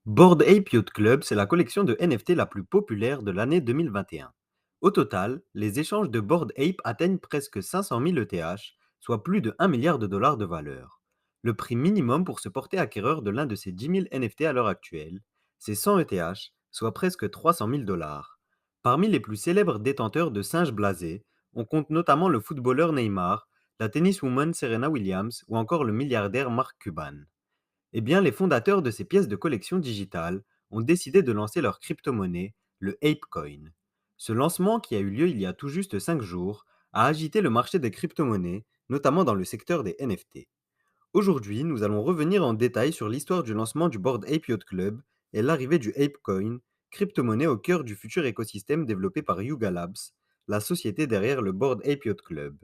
Bored Ape Yacht Club, c'est la collection de NFT la plus populaire de l'année 2021. Au total, les échanges de Bored Ape atteignent presque 500 000 ETH, soit plus de 1 milliard de dollars de valeur. Le prix minimum pour se porter acquéreur de l'un de ces 10 000 NFT à l'heure actuelle, c'est 100 ETH, soit presque 300 000 dollars. Parmi les plus célèbres détenteurs de singes blasés, on compte notamment le footballeur Neymar, la tenniswoman Serena Williams ou encore le milliardaire Mark Cuban. Eh bien, les fondateurs de ces pièces de collection digitales ont décidé de lancer leur crypto-monnaie, le ApeCoin. Ce lancement, qui a eu lieu il y a tout juste 5 jours, a agité le marché des crypto-monnaies, notamment dans le secteur des NFT. Aujourd'hui, nous allons revenir en détail sur l'histoire du lancement du Bored Ape Yacht Club et l'arrivée du ApeCoin, crypto-monnaie au cœur du futur écosystème développé par Yuga Labs, la société derrière le Bored Ape Yacht Club.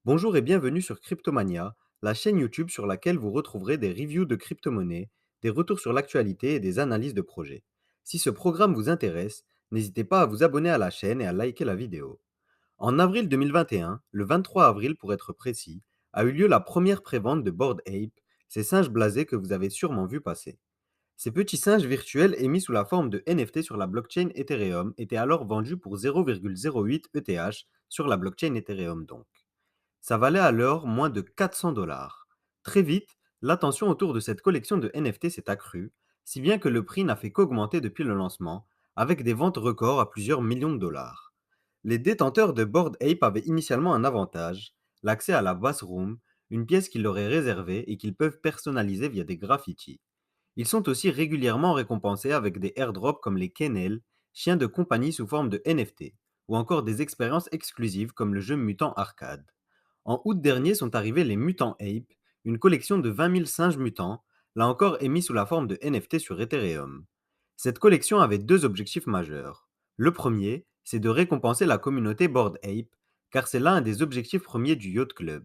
Bonjour et bienvenue sur Cryptomania, la chaîne YouTube sur laquelle vous retrouverez des reviews de crypto-monnaies, des retours sur l'actualité et des analyses de projets. Si ce programme vous intéresse, n'hésitez pas à vous abonner à la chaîne et à liker la vidéo. En avril 2021, le 23 avril pour être précis, a eu lieu la première prévente de Bored Ape, ces singes blasés que vous avez sûrement vu passer. Ces petits singes virtuels émis sous la forme de NFT sur la blockchain Ethereum étaient alors vendus pour 0,08 ETH sur la blockchain Ethereum donc. Ça valait alors moins de 400 dollars. Très vite, l'attention autour de cette collection de NFT s'est accrue, si bien que le prix n'a fait qu'augmenter depuis le lancement, avec des ventes records à plusieurs millions de dollars. Les détenteurs de Bored Ape avaient initialement un avantage, l'accès à la Bassroom, une pièce qu'ils leur est réservée et qu'ils peuvent personnaliser via des graffitis. Ils sont aussi régulièrement récompensés avec des airdrops comme les Kennel, chiens de compagnie sous forme de NFT, ou encore des expériences exclusives comme le jeu Mutant Arcade. En août dernier sont arrivés les Mutant Ape, une collection de 20 000 singes mutants, là encore émis sous la forme de NFT sur Ethereum. Cette collection avait deux objectifs majeurs. Le premier, c'est de récompenser la communauté Bored Ape, car c'est l'un des objectifs premiers du Yacht Club.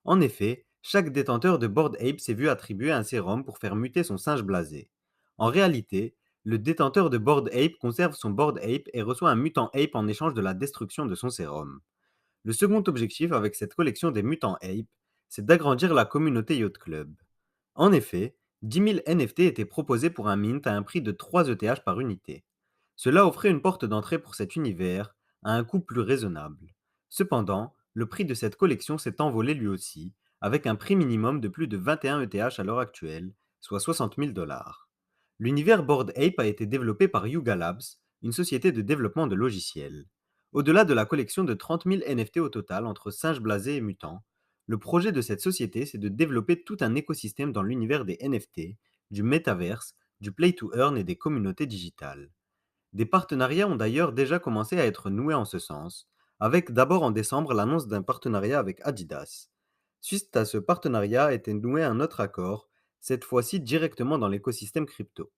En effet, chaque détenteur de Bored Ape s'est vu attribuer un sérum pour faire muter son singe blasé. En réalité, le détenteur de Bored Ape conserve son Bored Ape et reçoit un Mutant Ape en échange de la destruction de son sérum. Le second objectif avec cette collection des Mutants Ape, c'est d'agrandir la communauté Yacht Club. En effet, 10 000 NFT étaient proposés pour un mint à un prix de 3 ETH par unité. Cela offrait une porte d'entrée pour cet univers à un coût plus raisonnable. Cependant, le prix de cette collection s'est envolé lui aussi, avec un prix minimum de plus de 21 ETH à l'heure actuelle, soit 60 000 dollars. L'univers Bored Ape a été développé par Yuga Labs, une société de développement de logiciels. Au-delà de la collection de 30 000 NFT au total entre singes blasés et mutants, le projet de cette société, c'est de développer tout un écosystème dans l'univers des NFT, du métaverse, du play to earn et des communautés digitales. Des partenariats ont d'ailleurs déjà commencé à être noués en ce sens, avec d'abord en décembre l'annonce d'un partenariat avec Adidas. Suite à ce partenariat a été noué un autre accord, cette fois-ci directement dans l'écosystème crypto.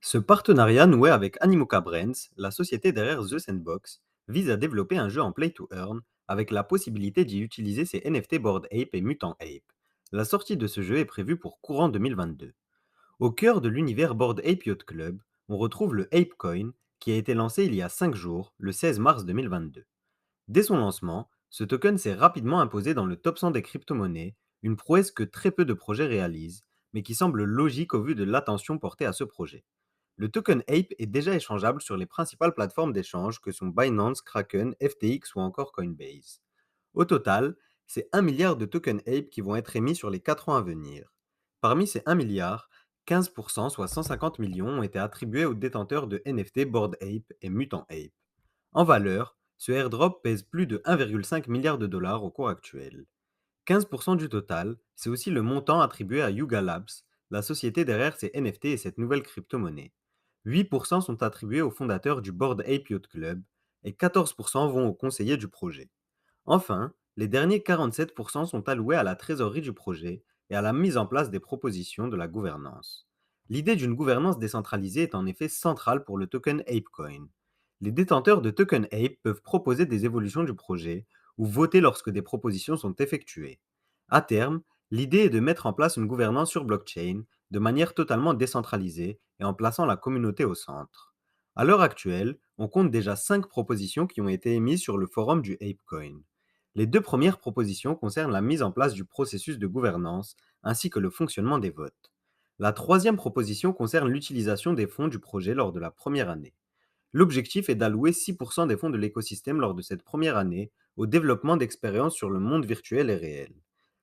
Ce partenariat noué avec Animoca Brands, la société derrière The Sandbox, vise à développer un jeu en play to earn avec la possibilité d'y utiliser ses NFT Bored Ape et Mutant Ape. La sortie de ce jeu est prévue pour courant 2022. Au cœur de l'univers Bored Ape Yacht Club, on retrouve le ApeCoin qui a été lancé il y a 5 jours, le 16 mars 2022. Dès son lancement, ce token s'est rapidement imposé dans le top 100 des crypto-monnaies, une prouesse que très peu de projets réalisent, mais qui semble logique au vu de l'attention portée à ce projet. Le token Ape est déjà échangeable sur les principales plateformes d'échange que sont Binance, Kraken, FTX ou encore Coinbase. Au total, c'est 1 milliard de tokens Ape qui vont être émis sur les 4 ans à venir. Parmi ces 1 milliard, 15%, soit 150 millions, ont été attribués aux détenteurs de NFT Bored Ape et Mutant Ape. En valeur, ce airdrop pèse plus de 1,5 milliard de dollars au cours actuel. 15% du total, c'est aussi le montant attribué à Yuga Labs, la société derrière ces NFT et cette nouvelle crypto-monnaie. 8% sont attribués aux fondateurs du Bored Ape Yacht Club et 14% vont aux conseillers du projet. Enfin, les derniers 47% sont alloués à la trésorerie du projet et à la mise en place des propositions de la gouvernance. L'idée d'une gouvernance décentralisée est en effet centrale pour le token ApeCoin. Les détenteurs de token Ape peuvent proposer des évolutions du projet ou voter lorsque des propositions sont effectuées. À terme, l'idée est de mettre en place une gouvernance sur blockchain de manière totalement décentralisée et en plaçant la communauté au centre. À l'heure actuelle, on compte déjà 5 propositions qui ont été émises sur le forum du ApeCoin. Les deux premières propositions concernent la mise en place du processus de gouvernance ainsi que le fonctionnement des votes. La troisième proposition concerne l'utilisation des fonds du projet lors de la première année. L'objectif est d'allouer 6% des fonds de l'écosystème lors de cette première année au développement d'expériences sur le monde virtuel et réel.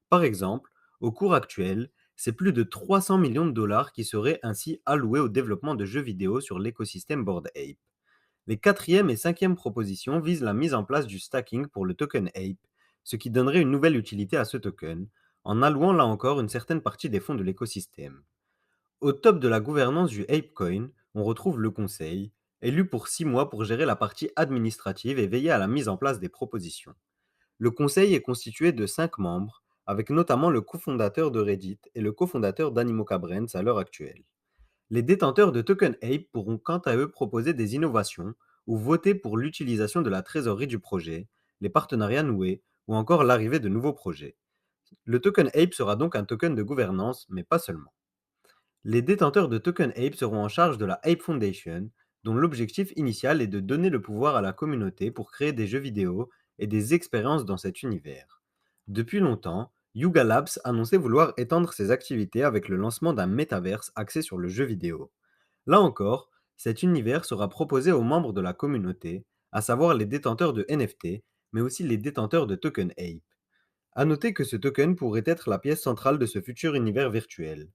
Par exemple, au cours actuel, c'est plus de 300 millions de dollars qui seraient ainsi alloués au développement de jeux vidéo sur l'écosystème Bored Ape. Les quatrième et cinquième propositions visent la mise en place du stacking pour le token Ape, ce qui donnerait une nouvelle utilité à ce token, en allouant là encore une certaine partie des fonds de l'écosystème. Au top de la gouvernance du ApeCoin, on retrouve le conseil, élu pour 6 mois pour gérer la partie administrative et veiller à la mise en place des propositions. Le conseil est constitué de 5 membres, avec notamment le cofondateur de Reddit et le cofondateur d'Animoca Brands à l'heure actuelle. Les détenteurs de Token Ape pourront quant à eux proposer des innovations ou voter pour l'utilisation de la trésorerie du projet, les partenariats noués ou encore l'arrivée de nouveaux projets. Le Token Ape sera donc un token de gouvernance, mais pas seulement. Les détenteurs de Token Ape seront en charge de la Ape Foundation, dont l'objectif initial est de donner le pouvoir à la communauté pour créer des jeux vidéo et des expériences dans cet univers. Depuis longtemps, Yuga Labs annonçait vouloir étendre ses activités avec le lancement d'un métaverse axé sur le jeu vidéo. Là encore, cet univers sera proposé aux membres de la communauté, à savoir les détenteurs de NFT, mais aussi les détenteurs de Token Ape. À noter que ce token pourrait être la pièce centrale de ce futur univers virtuel.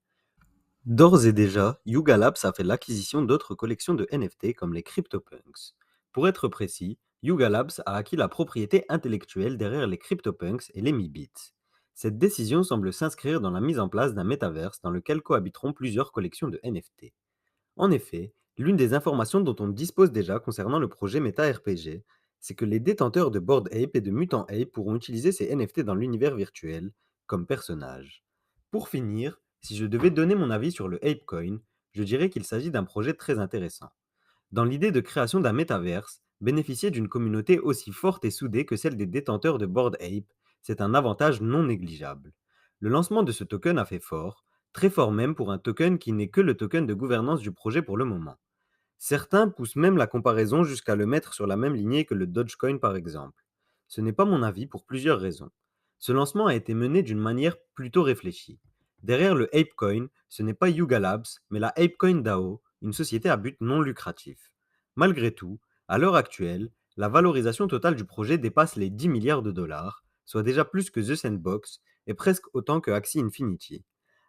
D'ores et déjà, Yuga Labs a fait l'acquisition d'autres collections de NFT comme les CryptoPunks. Pour être précis, Yuga Labs a acquis la propriété intellectuelle derrière les CryptoPunks et les MeBits. Cette décision semble s'inscrire dans la mise en place d'un métaverse dans lequel cohabiteront plusieurs collections de NFT. En effet, l'une des informations dont on dispose déjà concernant le projet MetaRPG, c'est que les détenteurs de Bored Ape et de Mutant Ape pourront utiliser ces NFT dans l'univers virtuel, comme personnages. Pour finir, si je devais donner mon avis sur le ApeCoin, je dirais qu'il s'agit d'un projet très intéressant. Dans l'idée de création d'un métaverse, bénéficier d'une communauté aussi forte et soudée que celle des détenteurs de Bored Ape, c'est un avantage non négligeable. Le lancement de ce token a fait fort, très fort même pour un token qui n'est que le token de gouvernance du projet pour le moment. Certains poussent même la comparaison jusqu'à le mettre sur la même lignée que le Dogecoin par exemple. Ce n'est pas mon avis pour plusieurs raisons. Ce lancement a été mené d'une manière plutôt réfléchie. Derrière le ApeCoin, ce n'est pas Yuga Labs, mais la ApeCoin DAO, une société à but non lucratif. Malgré tout, à l'heure actuelle, la valorisation totale du projet dépasse les 10 milliards de dollars, soit déjà plus que The Sandbox et presque autant que Axie Infinity.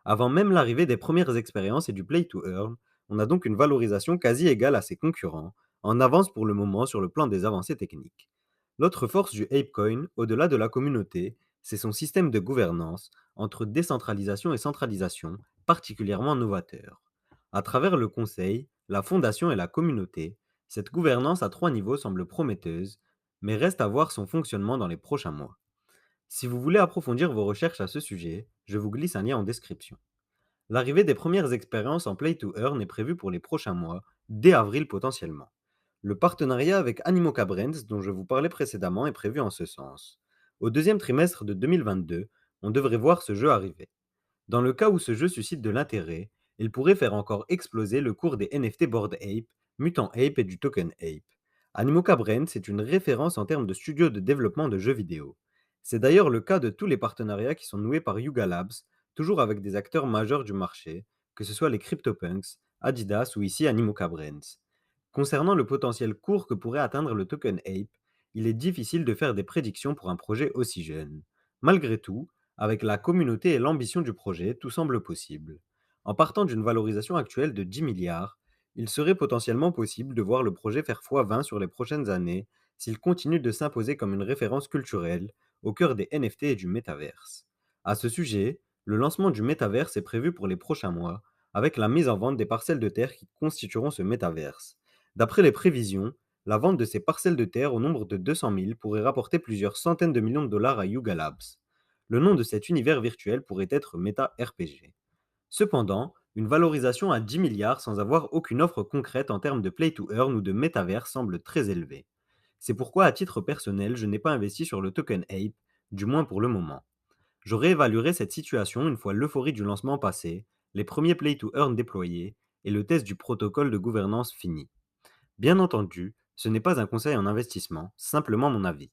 Avant même l'arrivée des premières expériences et du Play to Earn, on a donc une valorisation quasi égale à ses concurrents, en avance pour le moment sur le plan des avancées techniques. L'autre force du ApeCoin, au-delà de la communauté, c'est son système de gouvernance, entre décentralisation et centralisation, particulièrement novateur. À travers le conseil, la fondation et la communauté, cette gouvernance à 3 niveaux semble prometteuse, mais reste à voir son fonctionnement dans les prochains mois. Si vous voulez approfondir vos recherches à ce sujet, je vous glisse un lien en description. L'arrivée des premières expériences en Play to Earn est prévue pour les prochains mois, dès avril potentiellement. Le partenariat avec Animoca Brands, dont je vous parlais précédemment, est prévu en ce sens. Au deuxième trimestre de 2022, on devrait voir ce jeu arriver. Dans le cas où ce jeu suscite de l'intérêt, il pourrait faire encore exploser le cours des NFT Bored Ape, Mutant Ape et du Token Ape. Animoca Brands est une référence en termes de studio de développement de jeux vidéo. C'est d'ailleurs le cas de tous les partenariats qui sont noués par Yuga Labs, toujours avec des acteurs majeurs du marché, que ce soit les CryptoPunks, Adidas ou ici Animoca Brands. Concernant le potentiel court que pourrait atteindre le token Ape, il est difficile de faire des prédictions pour un projet aussi jeune. Malgré tout, avec la communauté et l'ambition du projet, tout semble possible. En partant d'une valorisation actuelle de 10 milliards, il serait potentiellement possible de voir le projet faire x20 sur les prochaines années s'il continue de s'imposer comme une référence culturelle au cœur des NFT et du métaverse. À ce sujet, le lancement du métaverse est prévu pour les prochains mois, avec la mise en vente des parcelles de terre qui constitueront ce métaverse. D'après les prévisions, la vente de ces parcelles de terre au nombre de 200 000 pourrait rapporter plusieurs centaines de millions de dollars à Yuga Labs. Le nom de cet univers virtuel pourrait être Meta RPG. Cependant, une valorisation à 10 milliards sans avoir aucune offre concrète en termes de play to earn ou de métavers semble très élevée. C'est pourquoi, à titre personnel, je n'ai pas investi sur le token Ape, du moins pour le moment. Je réévaluerai cette situation une fois l'euphorie du lancement passée, les premiers play to earn déployés et le test du protocole de gouvernance fini. Bien entendu, ce n'est pas un conseil en investissement, simplement mon avis.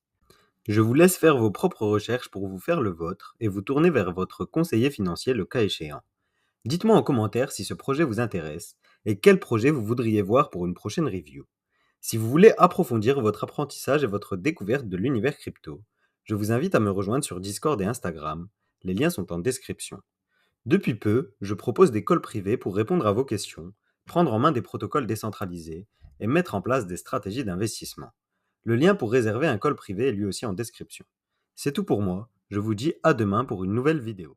Je vous laisse faire vos propres recherches pour vous faire le vôtre et vous tourner vers votre conseiller financier le cas échéant. Dites-moi en commentaire si ce projet vous intéresse et quel projet vous voudriez voir pour une prochaine review. Si vous voulez approfondir votre apprentissage et votre découverte de l'univers crypto, je vous invite à me rejoindre sur Discord et Instagram. Les liens sont en description. Depuis peu, je propose des calls privés pour répondre à vos questions, prendre en main des protocoles décentralisés et mettre en place des stratégies d'investissement. Le lien pour réserver un call privé est lui aussi en description. C'est tout pour moi, je vous dis à demain pour une nouvelle vidéo.